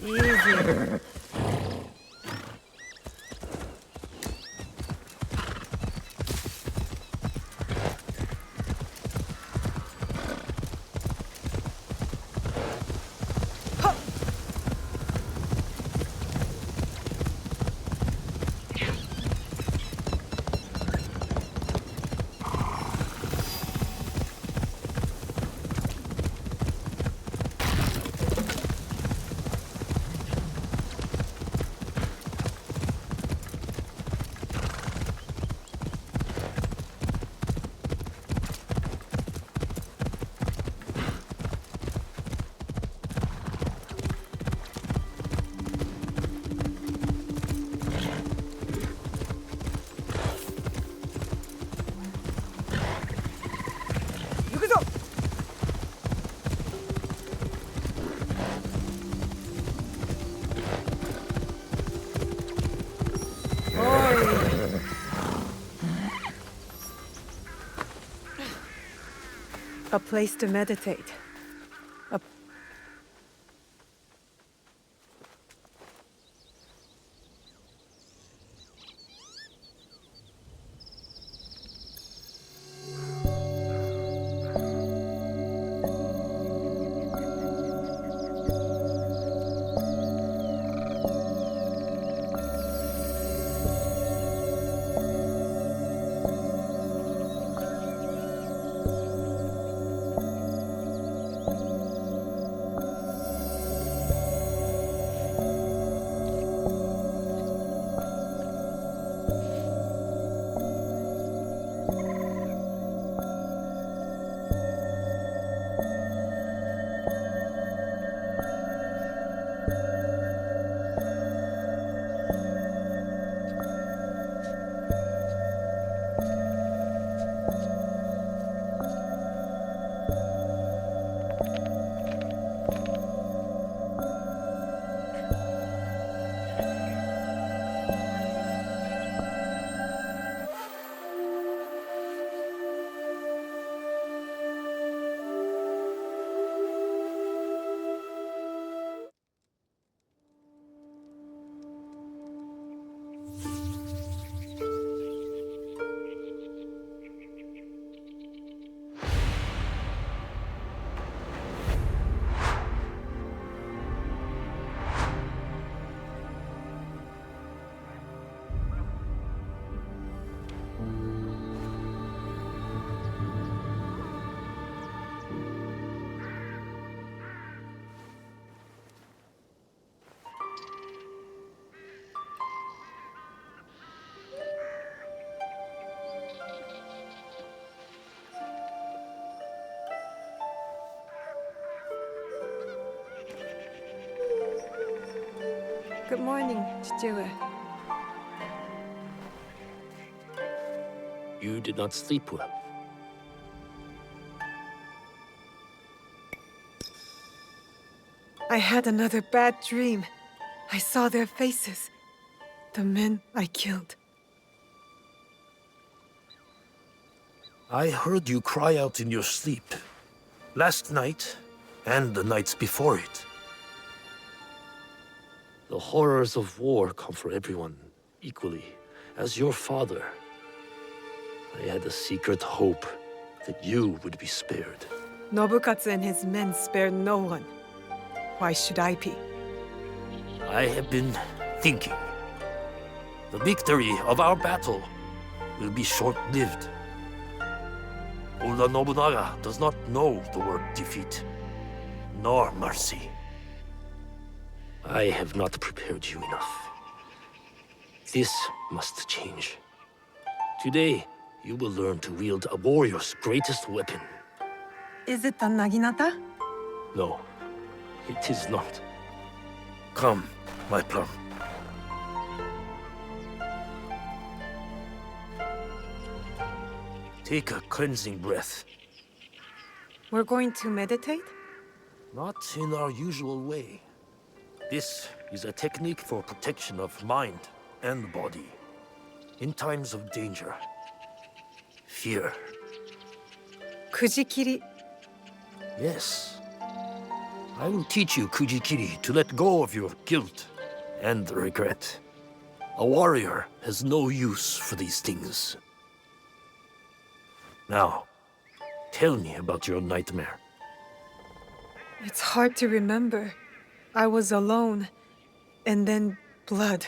Easy. A place to meditate. A Good morning, Chichiwe. You did not sleep well. I had another bad dream. I saw their faces. The men I killed. I heard you cry out in your sleep. Last night, and the nights before it. The horrors of war come for everyone equally. As your father, I had a secret hope that you would be spared. Nobukatsu and his men spared no one. Why should I be? I have been thinking. The victory of our battle will be short-lived. Oda Nobunaga does not know the word defeat, nor mercy. I have not prepared you enough. This must change. Today, you will learn to wield a warrior's greatest weapon. Is it the Naginata? No, it is not. Come, my plum. Take a cleansing breath. We're going to meditate? Not in our usual way. This is a technique for protection of mind and body. In times of danger, fear. Kujikiri. Yes. I will teach you, Kujikiri, to let go of your guilt and regret. A warrior has no use for these things. Now, tell me about your nightmare. It's hard to remember. I was alone, and then blood.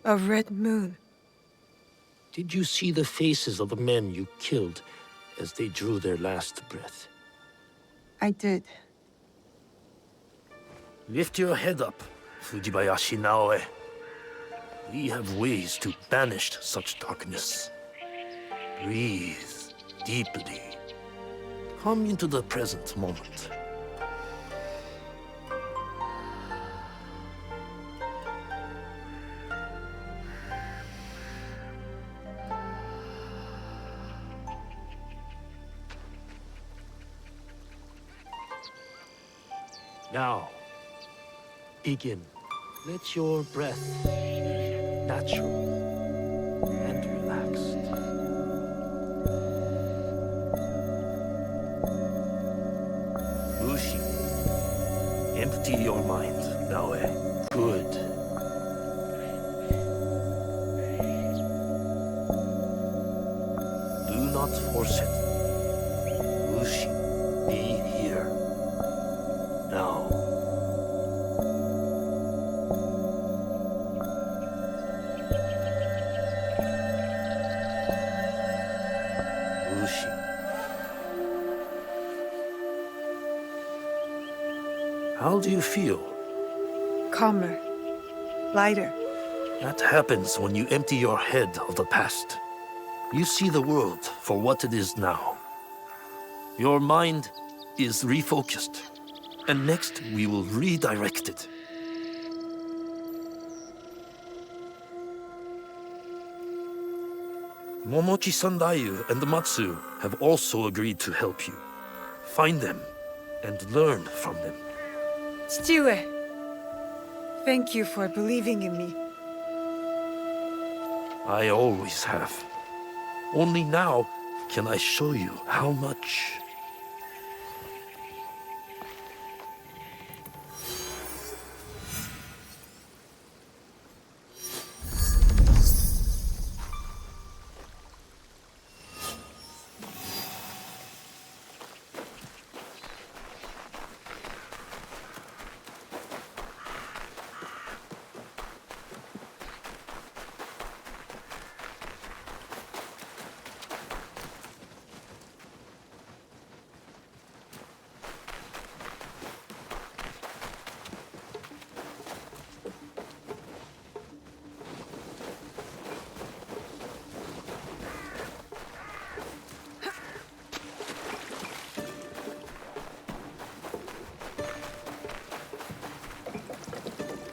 A red moon. Did you see the faces of the men you killed as they drew their last breath? I did. Lift your head up, Fujibayashi Naoe. We have ways to banish such darkness. Breathe deeply. Come into the present moment. Now, begin. Let your breath be natural and relaxed. Bushi, empty your mind, Naoe. Good. Do not force it. Bushi, be here. Now. Bushi. How do you feel? Calmer. Lighter. That happens when you empty your head of the past. You see the world for what it is now. Your mind is refocused, and next we will redirect it. Momochi Sandayu and Matsu have also agreed to help you. Find them and learn from them. Chichiue! Thank you for believing in me. I always have. Only now can I show you how much.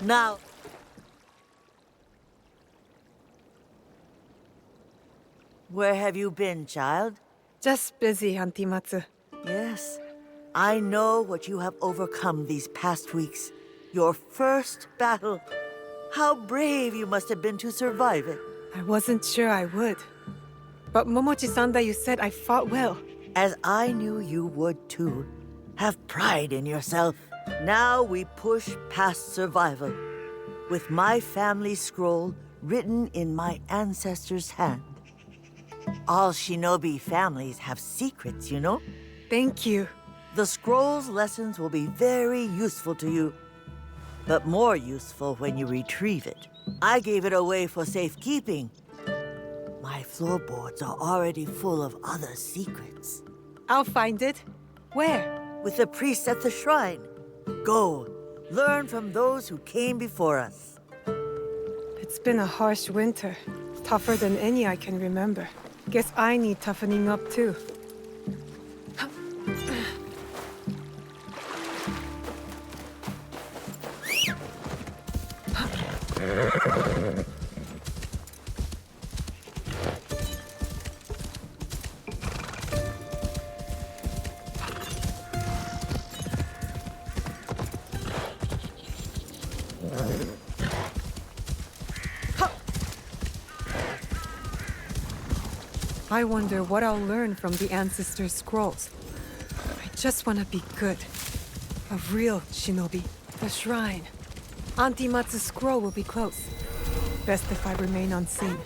Now, where have you been, child? Just busy, Auntie Matsu. Yes, I know what you have overcome these past weeks. Your first battle. How brave you must have been to survive it. I wasn't sure I would. But Momochi-sanda, you said I fought well. As I knew you would too. Have pride in yourself. Now we push past survival. With my family scroll written in my ancestors' hand. All shinobi families have secrets, you know? Thank you. The scroll's lessons will be very useful to you. But more useful when you retrieve it. I gave it away for safekeeping. My floorboards are already full of other secrets. I'll find it. Where? With the priest at the shrine. Go, learn from those who came before us. It's been a harsh winter. Tougher than any I can remember. Guess I need toughening up too. I wonder what I'll learn from the Ancestor Scrolls. I just want to be good. A real shinobi. The shrine. Auntie Matsu's scroll will be close. Best if I remain unseen.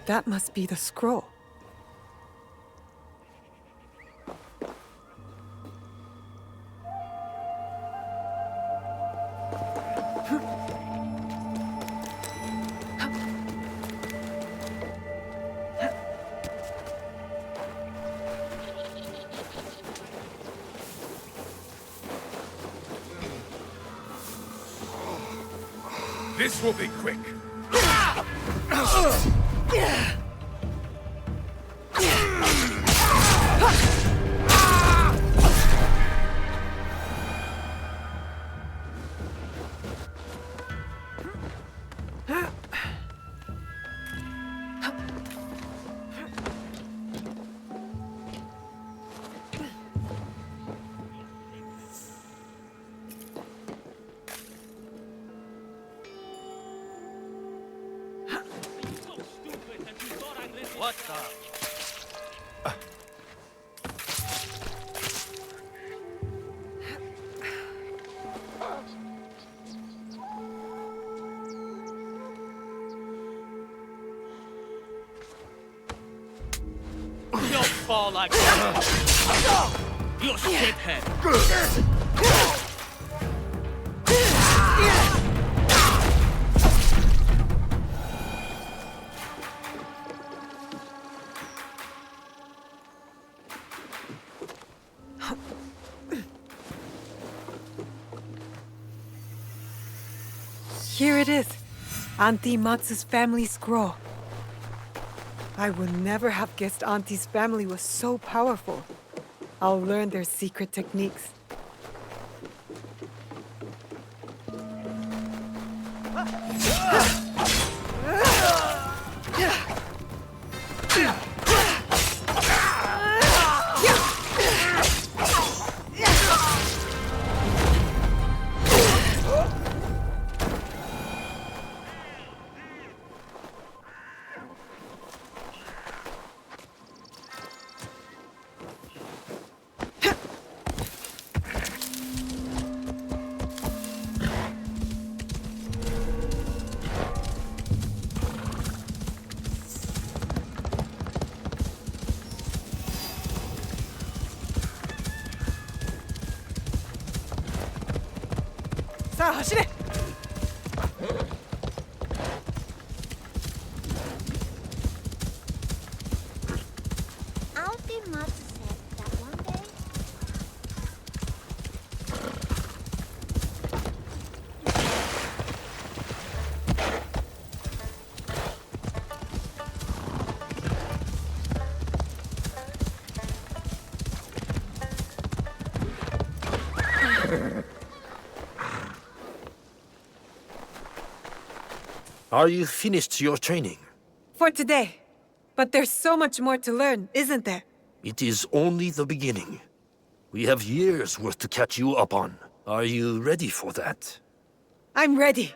That must be the scroll. This will be quick. What the? Don't fall like that! You shithead! Here it is. Auntie Matsu's family scroll. I would never have guessed Auntie's family was so powerful. I'll learn their secret techniques. 자, 走れ! Auntie Matsu said that one day Are you finished your training? For today. But there's so much more to learn, isn't there? It is only the beginning. We have years worth to catch you up on. Are you ready for that? I'm ready.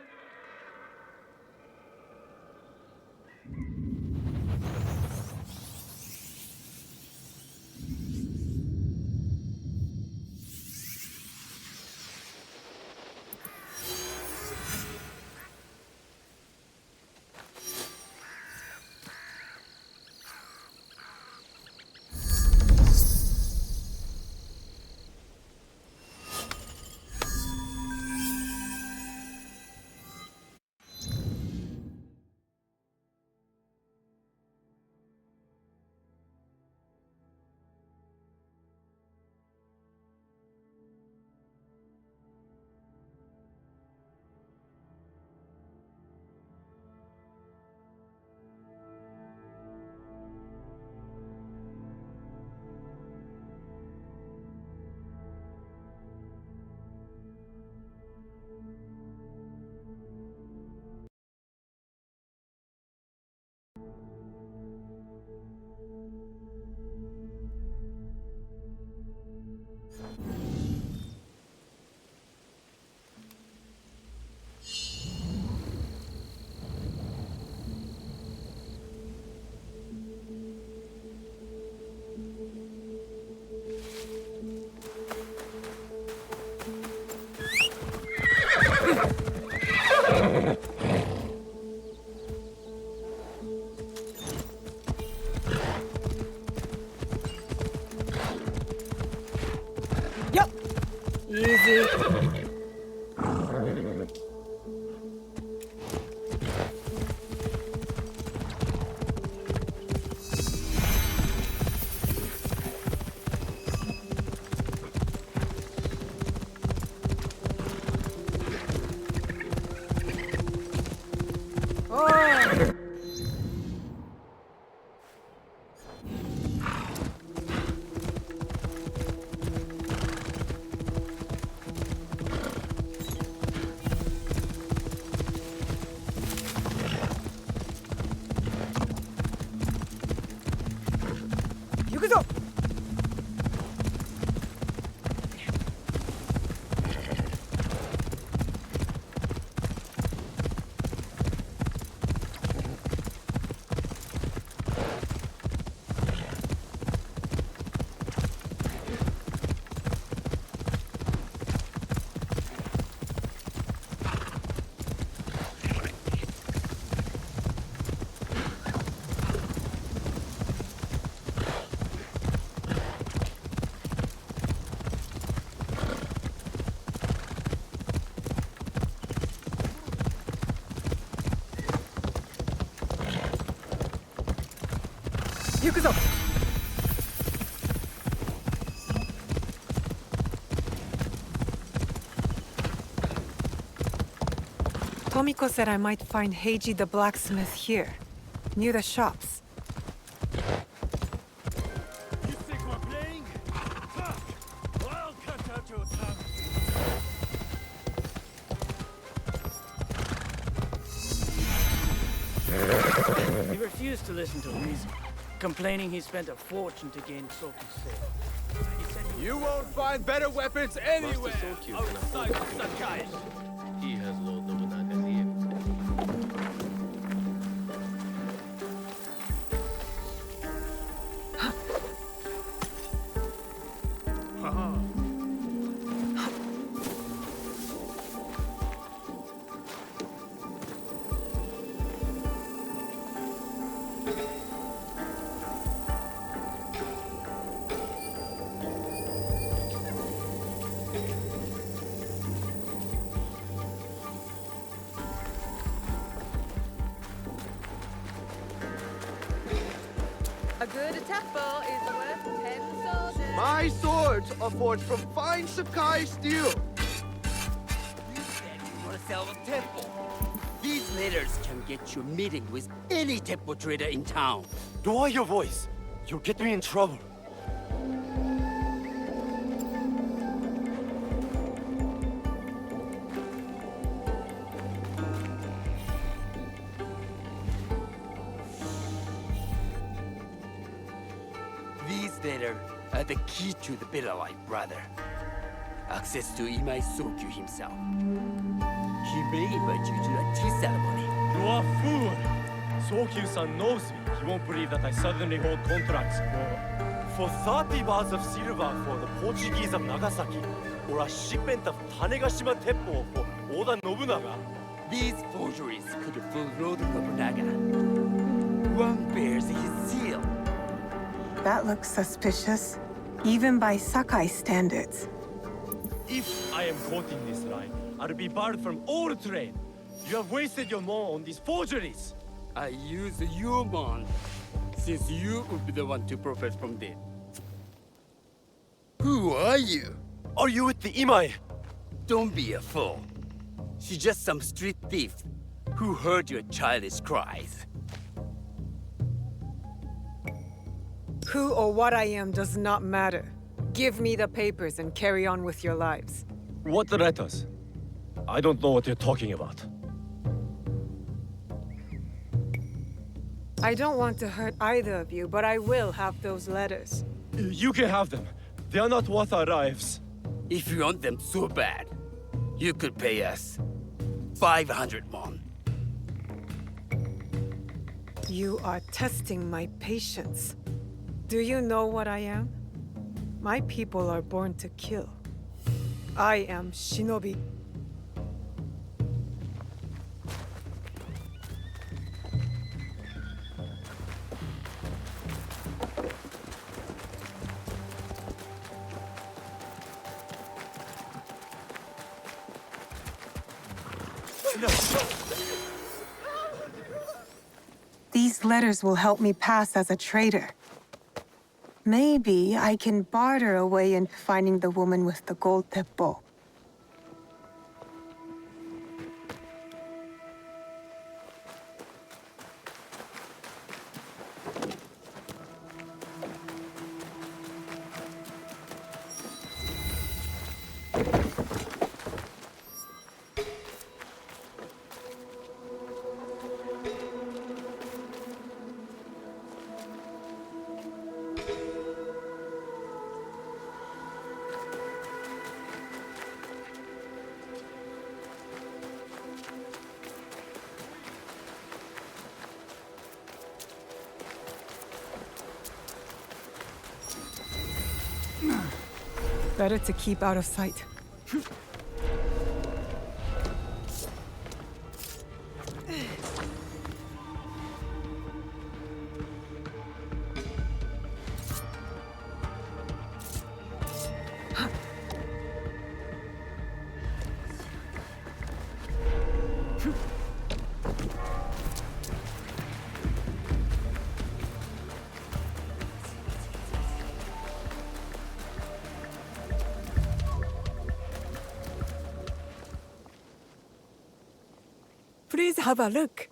easy. Oh! Yukuzo! Yukuzo! Tomiko said I might find Heiji the blacksmith here, near the shops. You think we're playing? I'll cut out your tongue. He refused to listen to reason, complaining he spent a fortune to gain Soku's favor. He said he You won't find better weapons anywhere Outside of Sakai. He has Lord Nobunaga's ear. A good temple is worth 10 soldiers. My swords are forged from fine Sakai steel. You said you want to sell the temple. These letters can get you a meeting with any temple trader in town. Lower your voice. You'll get me in trouble. These letters are the key to the better life, brother. Access to Imai Sokyu himself. He may invite you to a tea ceremony. You are a fool! Sokyu-san knows me. He won't believe that I suddenly hold contracts for 30 bars of silver for the Portuguese of Nagasaki, or a shipment of Tanegashima Teppo for Oda Nobunaga. These forgeries could fool Lord Nobunaga. One bears his seal. That looks suspicious, even by Sakai standards. If I am quoting this line, I'll be barred from all trade. You have wasted your mon on these forgeries. I use your man, since you would be the one to profit from them. Who are you? Are you with the Imai? Don't be a fool. She's just some street thief who heard your childish cries. Who or what I am does not matter. Give me the papers and carry on with your lives. What letters? I don't know what you're talking about. I don't want to hurt either of you, but I will have those letters. You can have them. They are not worth our lives. If you want them so bad, you could pay us 500 mon. You are testing my patience. Do you know what I am? My people are born to kill. I am Shinobi. These letters will help me pass as a traitor. Maybe I can barter a way into finding the woman with the gold teppo. Better to keep out of sight. Please have a look.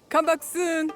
Come back soon.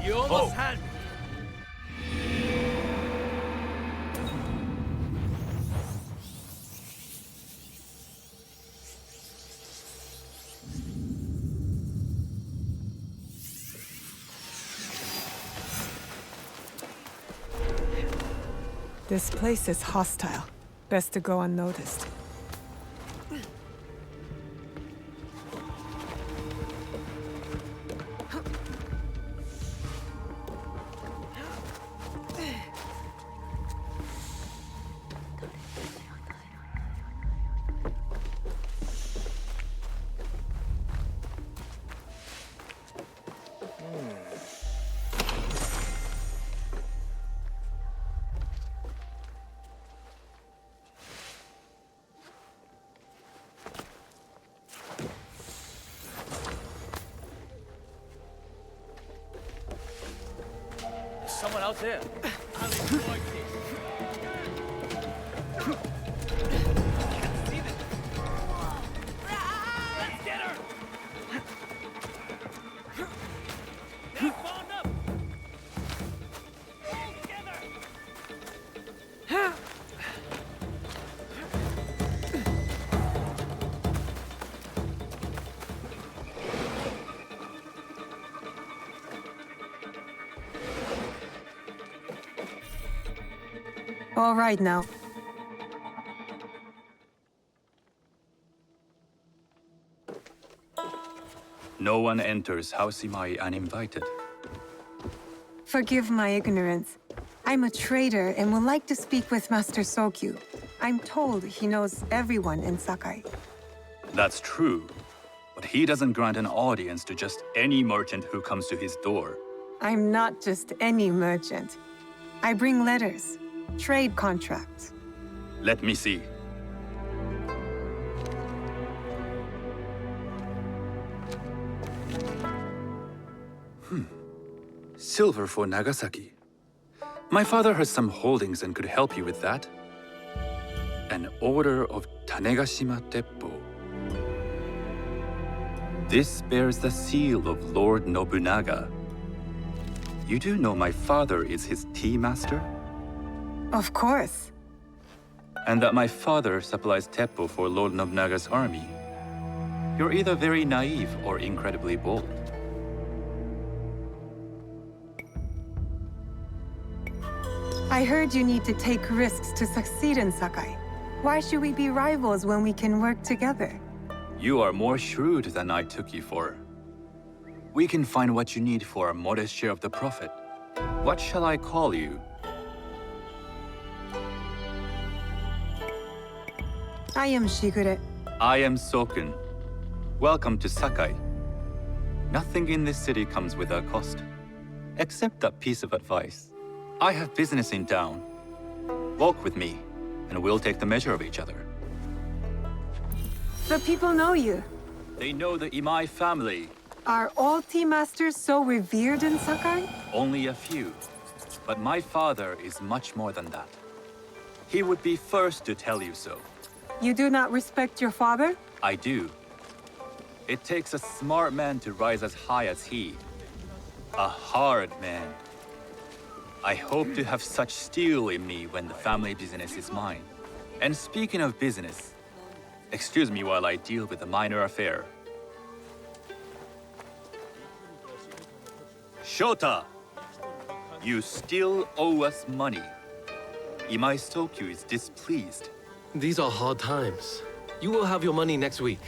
You almost had me. This place is hostile. Best to go unnoticed. Someone out there. I'll exploit this. Let's get her! They're formed up! All together! All right now. No one enters House Imai uninvited. Forgive my ignorance. I'm a trader and would like to speak with Master Sokyu. I'm told he knows everyone in Sakai. That's true. But he doesn't grant an audience to just any merchant who comes to his door. I'm not just any merchant. I bring letters, trade contracts. Let me see. Silver for Nagasaki. My father has some holdings and could help you with that. An order of Tanegashima Teppo. This bears the seal of Lord Nobunaga. You do know my father is his tea master? Of course. And that my father supplies Teppo for Lord Nobunaga's army. You're either very naive or incredibly bold. I heard you need to take risks to succeed in Sakai. Why should we be rivals when we can work together? You are more shrewd than I took you for. We can find what you need for a modest share of the profit. What shall I call you? I am Shigure. I am Sokun. Welcome to Sakai. Nothing in this city comes without cost. Except that piece of advice. I have business in town. Walk with me, and we'll take the measure of each other. The people know you. They know the Imai family. Are all tea masters so revered in Sakai? Only a few. But my father is much more than that. He would be first to tell you so. You do not respect your father? I do. It takes a smart man to rise as high as he. A hard man. I hope to have such steel in me when the family business is mine. And speaking of business, excuse me while I deal with a minor affair. Shota! You still owe us money. Imai Sokyu is displeased. These are hard times. You will have your money next week.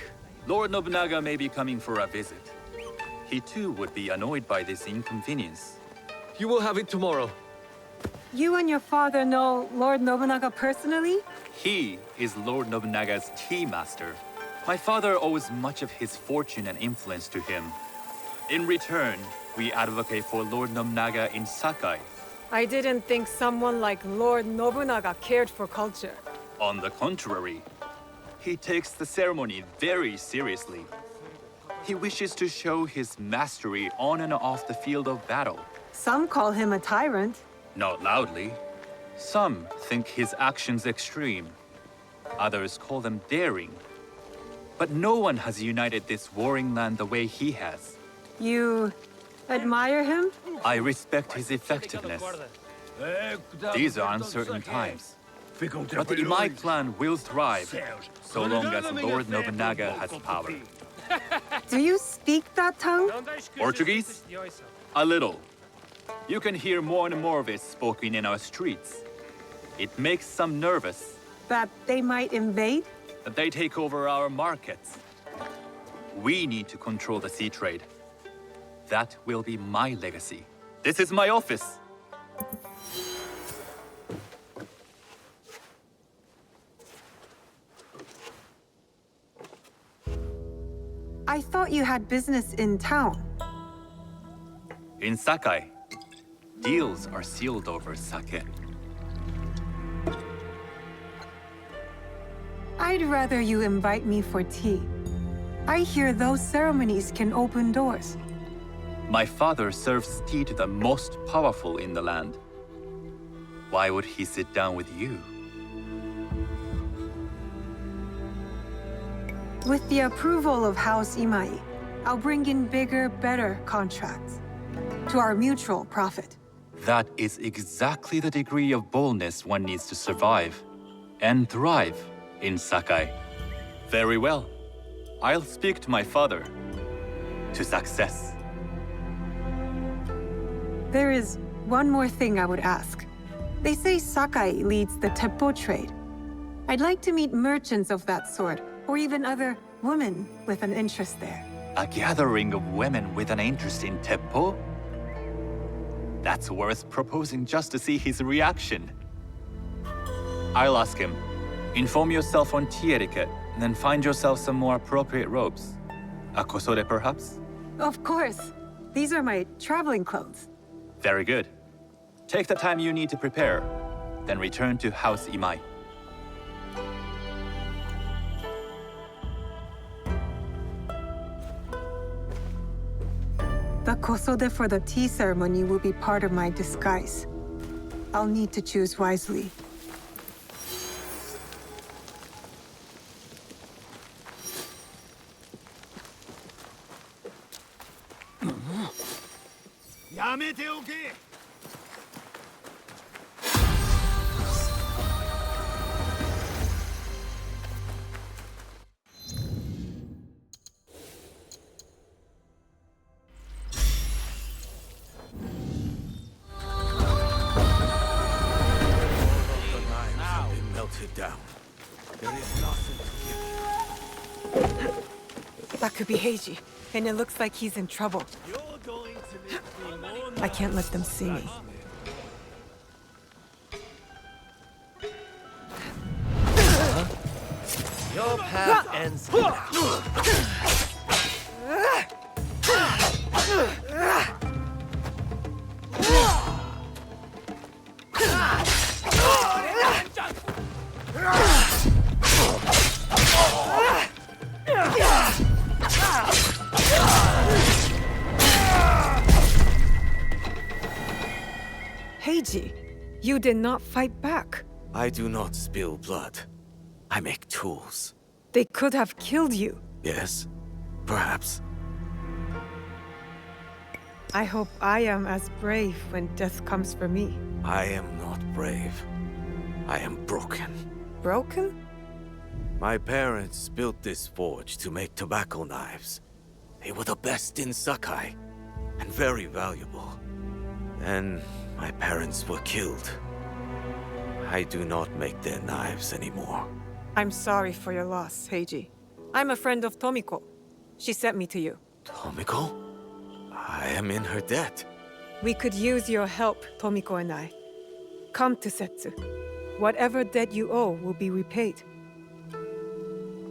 Lord Nobunaga may be coming for a visit. He too would be annoyed by this inconvenience. You will have it tomorrow. You and your father know Lord Nobunaga personally? He is Lord Nobunaga's tea master. My father owes much of his fortune and influence to him. In return, we advocate for Lord Nobunaga in Sakai. I didn't think someone like Lord Nobunaga cared for culture. On the contrary, he takes the ceremony very seriously. He wishes to show his mastery on and off the field of battle. Some call him a tyrant. Not loudly. Some think his actions extreme. Others call them daring. But no one has united this warring land the way he has. You admire him? I respect his effectiveness. These are uncertain times. But the Imai clan will thrive, so long as Lord Nobunaga has power. Do you speak that tongue? Portuguese? A little. You can hear more and more of it spoken in our streets. It makes some nervous. That they might invade? That they take over our markets. We need to control the sea trade. That will be my legacy. This is my office. I thought you had business in town. In Sakai, deals are sealed over sake. I'd rather you invite me for tea. I hear those ceremonies can open doors. My father serves tea to the most powerful in the land. Why would he sit down with you? With the approval of House Imai, I'll bring in bigger, better contracts. To our mutual profit. That is exactly the degree of boldness one needs to survive and thrive in Sakai. Very well. I'll speak to my father. To success. There is one more thing I would ask. They say Sakai leads the Teppo trade. I'd like to meet merchants of that sort, or even other women with an interest there. A gathering of women with an interest in Teppo? That's worth proposing just to see his reaction. I'll ask him. Inform yourself on tea etiquette, and then find yourself some more appropriate robes. A kosode, perhaps? Of course. These are my traveling clothes. Very good. Take the time you need to prepare, then return to House Imai. The kosode for the tea ceremony will be part of my disguise. I'll need to choose wisely. That could be Heiji, and it looks like he's in trouble. I can't let them see me. Your path ends now. Heiji, you did not fight back. I do not spill blood. I make tools. They could have killed you. Yes, perhaps. I hope I am as brave when death comes for me. I am not brave. I am broken. Broken? My parents built this forge to make tobacco knives. They were the best in Sakai, and very valuable. Then my parents were killed. I do not make their knives anymore. I'm sorry for your loss, Heiji. I'm a friend of Tomiko. She sent me to you. Tomiko? I am in her debt. We could use your help, Tomiko and I. Come to Setsu. Whatever debt you owe will be repaid.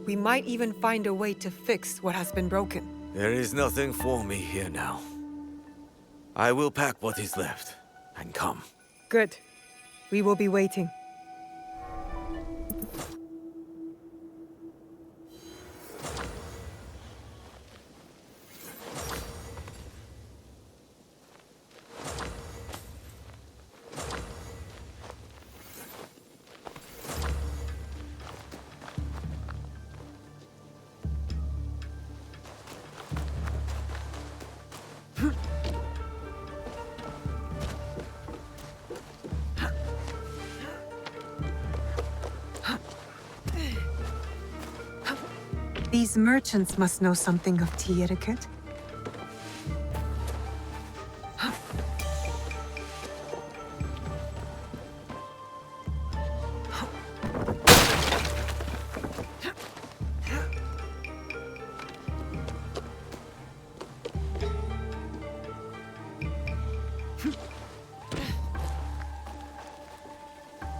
We might even find a way to fix what has been broken. There is nothing for me here now. I will pack what is left and come. Good. We will be waiting. These merchants must know something of tea etiquette.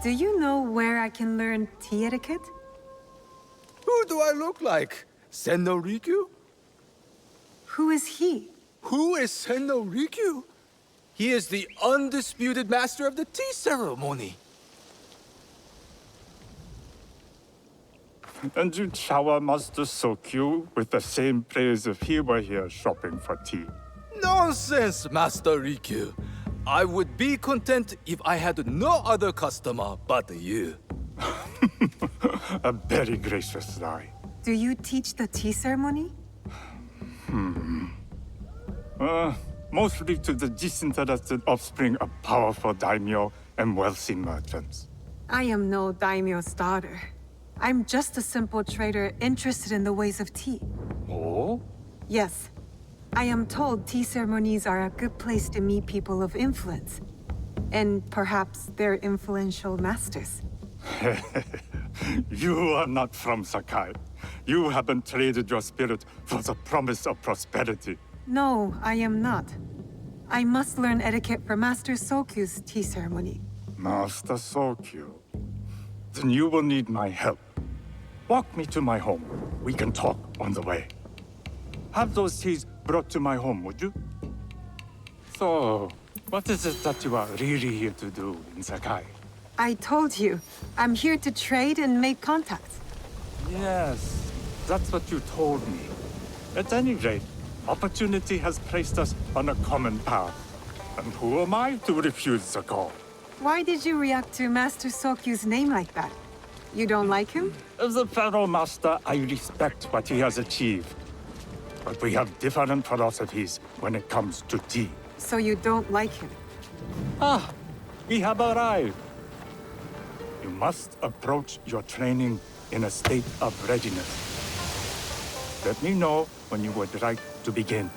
Do you know where I can learn tea etiquette? Who do I look like? Senno Rikyu? Who is he? Who is Senno Rikyu? He is the undisputed master of the tea ceremony. And you shower Master Sokyu with the same praise if he were here shopping for tea. Nonsense, Master Rikyu. I would be content if I had no other customer but you. A very gracious lie. Do you teach the tea ceremony? Mostly to the disinterested offspring of powerful daimyo and wealthy merchants. I am no daimyo's daughter. I'm just a simple trader interested in the ways of tea. Oh? Yes. I am told tea ceremonies are a good place to meet people of influence. And perhaps their influential masters. You are not from Sakai. You haven't traded your spirit for the promise of prosperity. No, I am not. I must learn etiquette for Master Sokyu's tea ceremony. Master Sokyu. Then you will need my help. Walk me to my home. We can talk on the way. Have those teas brought to my home, would you? So, what is it that you are really here to do in Sakai? I told you, I'm here to trade and make contacts. Yes, that's what you told me. At any rate, opportunity has placed us on a common path. And who am I to refuse the call? Why did you react to Master Sokyu's name like that? You don't like him? As a Pharaoh Master, I respect what he has achieved. But we have different philosophies when it comes to tea. So you don't like him? Ah, we have arrived. You must approach your training in a state of readiness. Let me know when you would like to begin.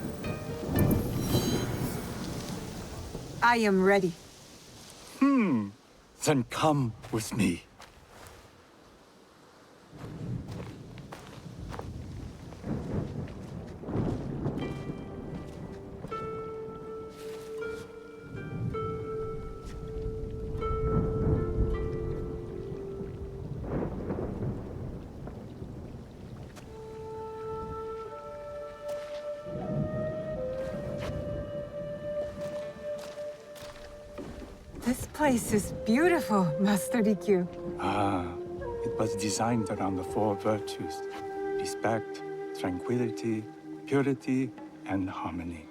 I am ready. Then come with me. This place is beautiful, Master Rikyu. Ah, it was designed around the four virtues: respect, tranquility, purity, and harmony.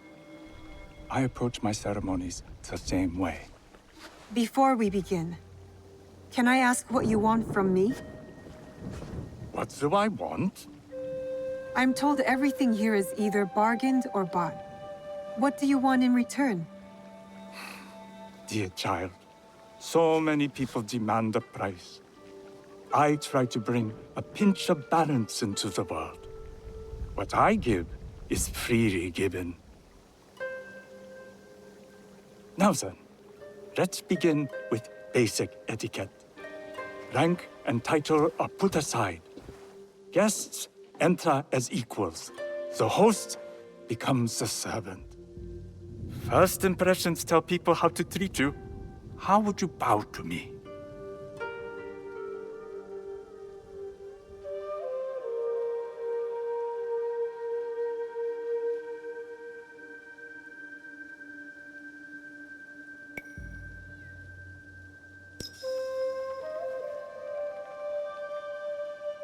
I approach my ceremonies the same way. Before we begin, can I ask what you want from me? What do I want? I'm told everything here is either bargained or bought. What do you want in return? Dear child, so many people demand a price. I try to bring a pinch of balance into the world. What I give is freely given. Now then, let's begin with basic etiquette. Rank and title are put aside. Guests enter as equals. The host becomes the servant. First impressions tell people how to treat you. How would you bow to me?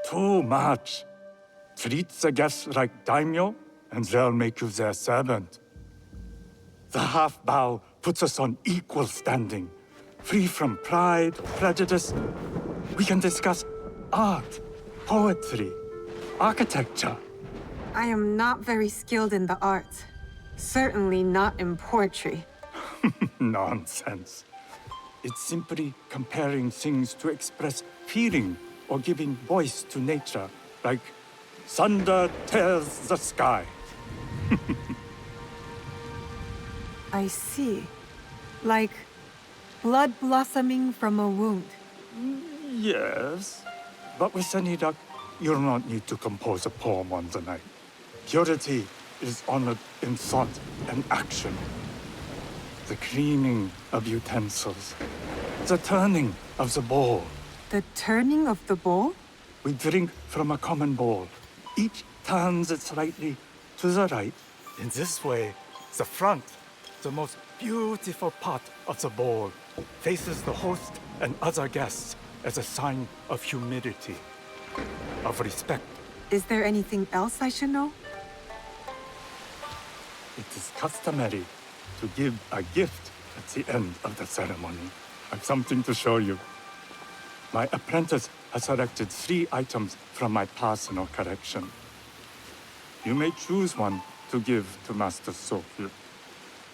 Too much. Treat the guests like daimyo, and they'll make you their servant. The half bow puts us on equal standing, free from pride or prejudice. We can discuss art, poetry, architecture. I am not very skilled in the arts. Certainly not in poetry. Nonsense. It's simply comparing things to express feeling or giving voice to nature, like thunder tears the sky. I see. Like blood blossoming from a wound. Yes, but with any luck, you'll not need to compose a poem on the night. Purity is honored in thought and action. The cleaning of utensils, the turning of the bowl. The turning of the bowl? We drink from a common bowl. Each turns it slightly to the right. In this way, the front, the most beautiful part of the bowl, faces the host and other guests as a sign of humility, of respect. Is there anything else I should know? It is customary to give a gift at the end of the ceremony. I've something to show you. My apprentice has selected 3 items from my personal collection. You may choose one to give to Master Sokyu.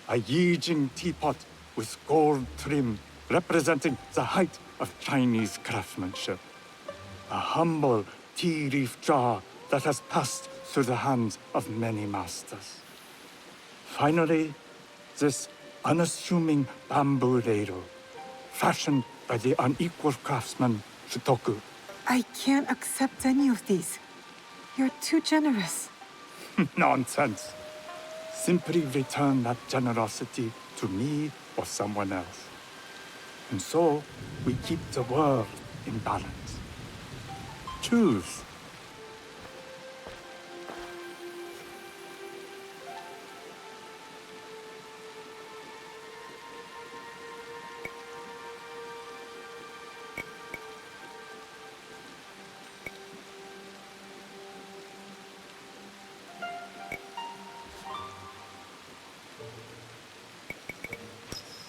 A Yijing teapot with gold trim representing the height of Chinese craftsmanship. A humble tea leaf jar that has passed through the hands of many masters. Finally, this unassuming bamboo ladle, fashioned by the unequal craftsman Shutoku. I can't accept any of these. You're too generous. Nonsense. Simply return that generosity to me or someone else. And so, we keep the world in balance. Choose.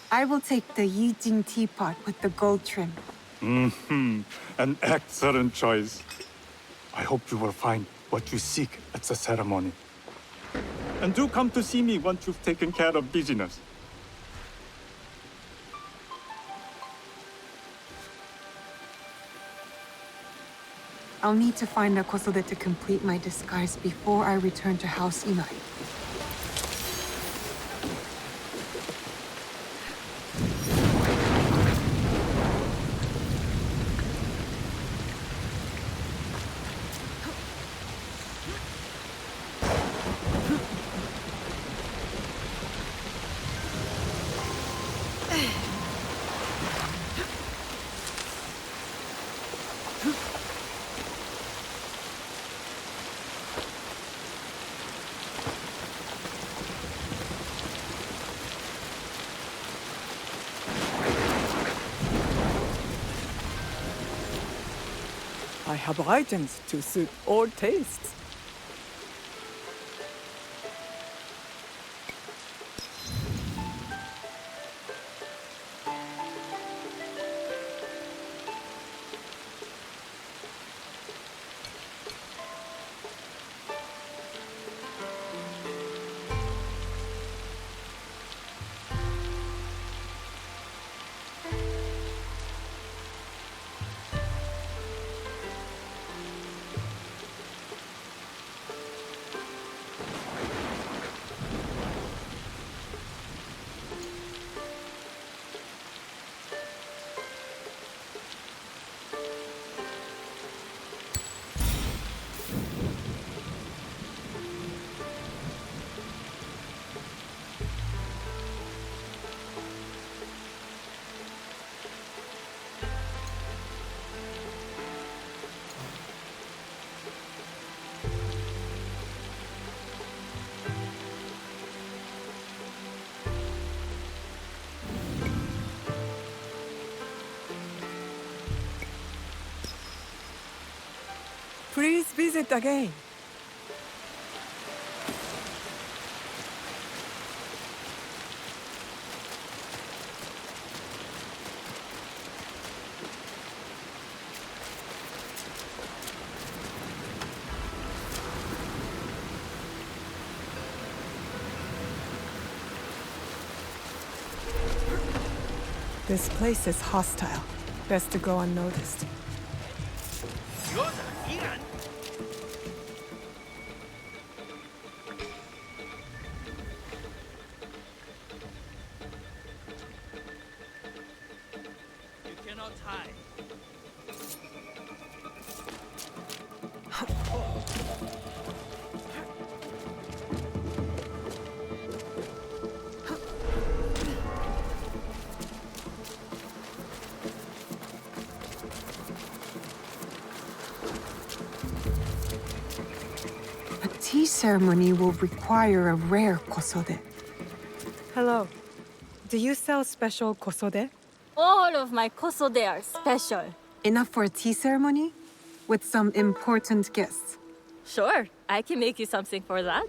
I will take the Yijing teapot with the gold trim. An excellent choice. I hope you will find what you seek at the ceremony. And do come to see me once you've taken care of business. I'll need to find a Kosode to complete my disguise before I return to House Imai. I have items to suit all tastes. Please visit again. This place is hostile. Best to go unnoticed. A tea ceremony will require a rare kosode. Hello. Do you sell special kosode? All of my kosode are special. Enough for a tea ceremony? With some important guests. Sure, I can make you something for that.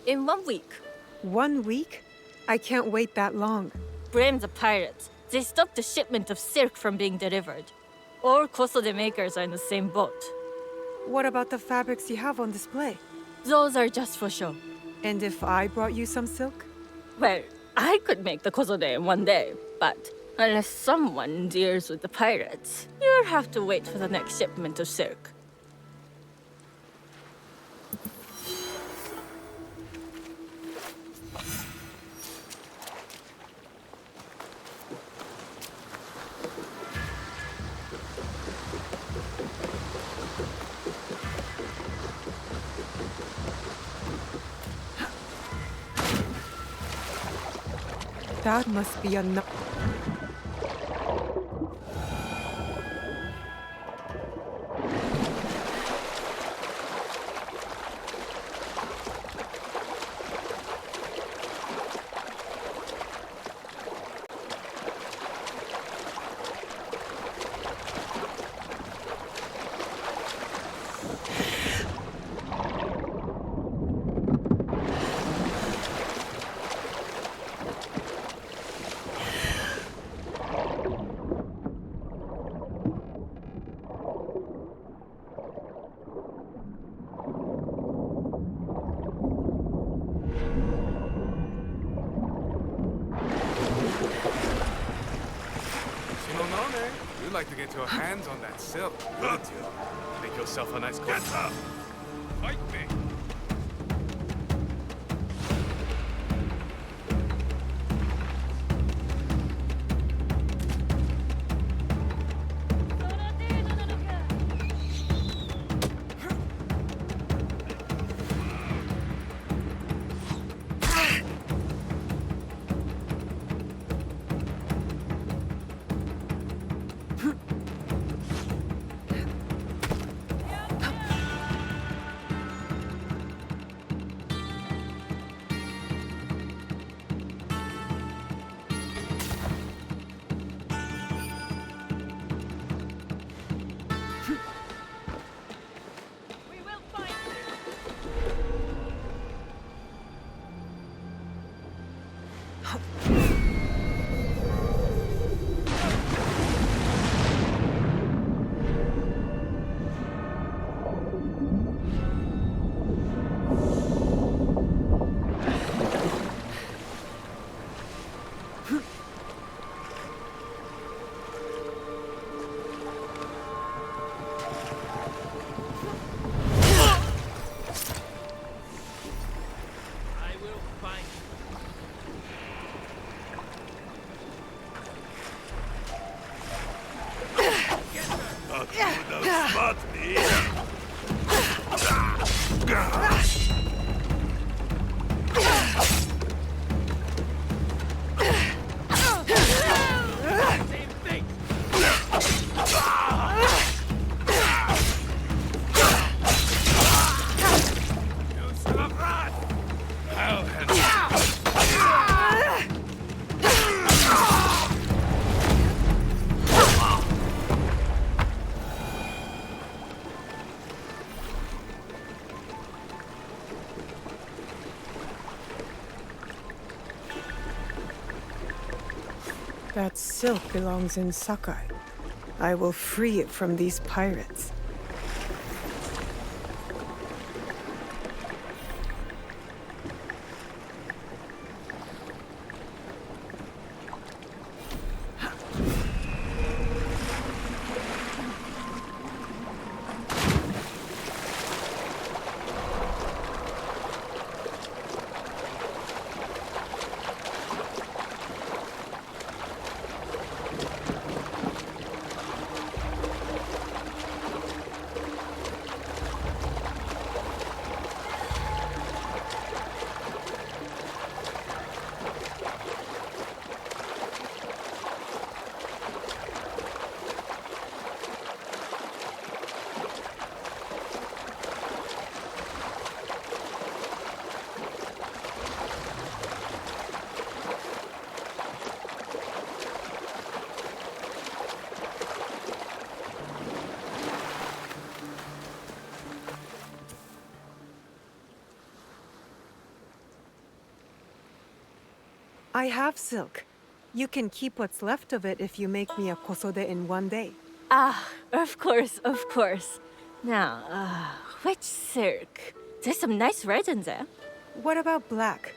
In 1 week. 1 week? I can't wait that long. Blame the pirates. They stopped the shipment of silk from being delivered. All kosode makers are in the same boat. What about the fabrics you have on display? Those are just for show. And if I brought you some silk? Well, I could make the kosode in 1 day, but unless someone deals with the pirates, you'll have to wait for the next shipment of silk. That must be enough. You'd like to get your hands on that silk, wouldn't you? Make yourself a nice coat. Get up! Fight me! That silk belongs in Sakai. I will free it from these pirates. I have silk. You can keep what's left of it if you make me a kosode in one day. Ah, of course, of course. Now, which silk? There's some nice red in there. What about black?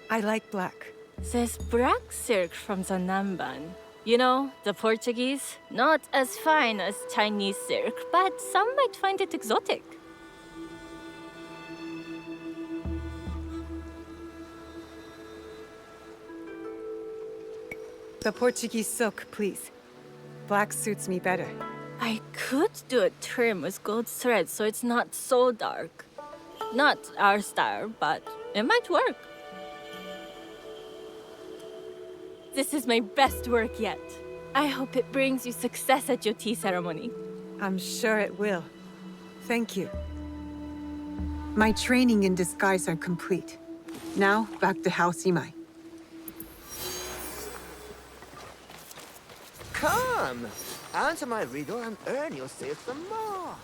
I like black. There's black silk from the Namban. You know, the Portuguese. Not as fine as Chinese silk, but some might find it exotic. The Portuguese silk, please. Black suits me better. I could do a trim with gold thread so it's not so dark. Not our style, but it might work. This is my best work yet. I hope it brings you success at your tea ceremony. I'm sure it will. Thank you. My training in disguise are complete. Now, back to House Imai. Come! Answer my riddle and earn yourself some more!